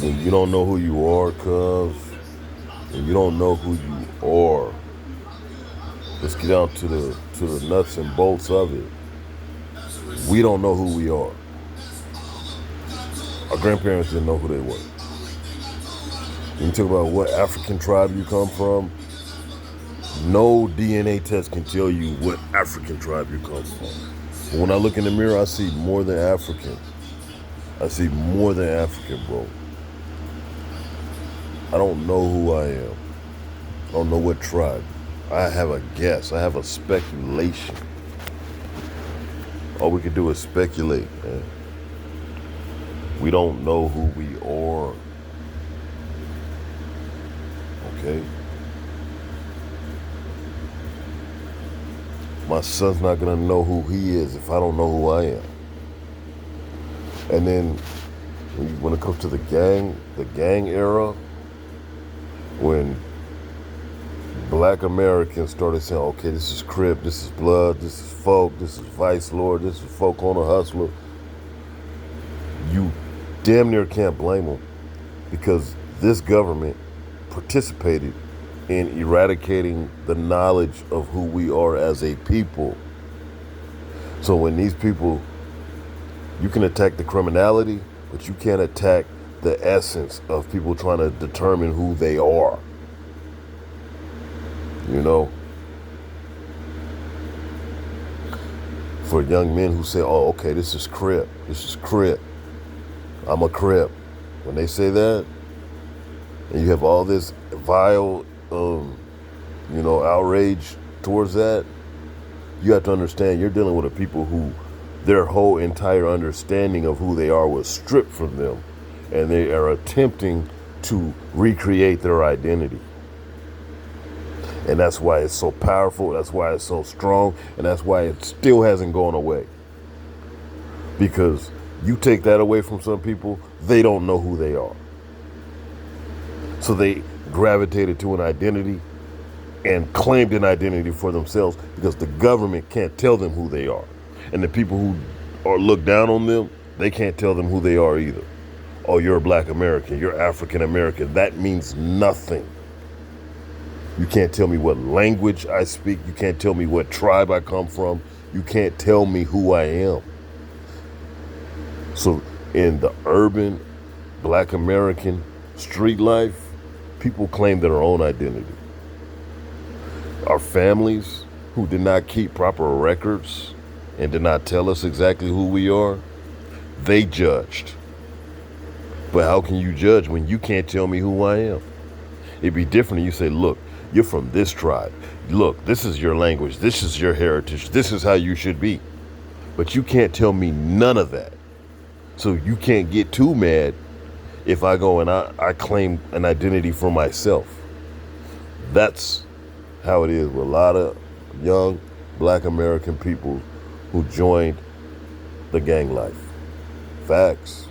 When you don't know who you are, cuz, when you don't know who you are, let's get down to the nuts and bolts of it. We don't know who we are. Our grandparents didn't know who they were. When you talk about what African tribe you come from, no DNA test can tell you what African tribe you come from. But when I look in the mirror, I see more than African. I see more than African, bro. I don't know who I am. I don't know what tribe. I have a guess. I have a speculation. All we can do is speculate, man. We don't know who we are. Okay? My son's not gonna know who he is if I don't know who I am. And then when it comes to the gang era, when Black Americans started saying, okay, this is Crip, this is Blood, this is Folk, this is Vice Lord, this is Folk on a Hustler, you damn near can't blame them, because this government participated in eradicating the knowledge of who we are as a people. So when these people, you can attack the criminality, but you can't attack the essence of people trying to determine who they are. You know? For young men who say, oh, okay, this is Crip, I'm a Crip. When they say that, and you have all this vile, outrage towards that, you have to understand you're dealing with a people who their whole entire understanding of who they are was stripped from them, and they are attempting to recreate their identity. And that's why it's so powerful, that's why it's so strong, and that's why it still hasn't gone away. Because you take that away from some people, they don't know who they are. So they gravitated to an identity and claimed an identity for themselves because the government can't tell them who they are. And the people who are look down on them, they can't tell them who they are either. Oh, you're a Black American, you're African American. That means nothing. You can't tell me what language I speak. You can't tell me what tribe I come from. You can't tell me who I am. So in the urban Black American street life, people claim their own identity. Our families who did not keep proper records and did not tell us exactly who we are, they judged. But how can you judge when you can't tell me who I am? It'd be different if you say, look, you're from this tribe. Look, this is your language. This is your heritage. This is how you should be. But you can't tell me none of that. So you can't get too mad if I go and I claim an identity for myself. That's how it is with a lot of young Black American people who joined the gang life. Facts.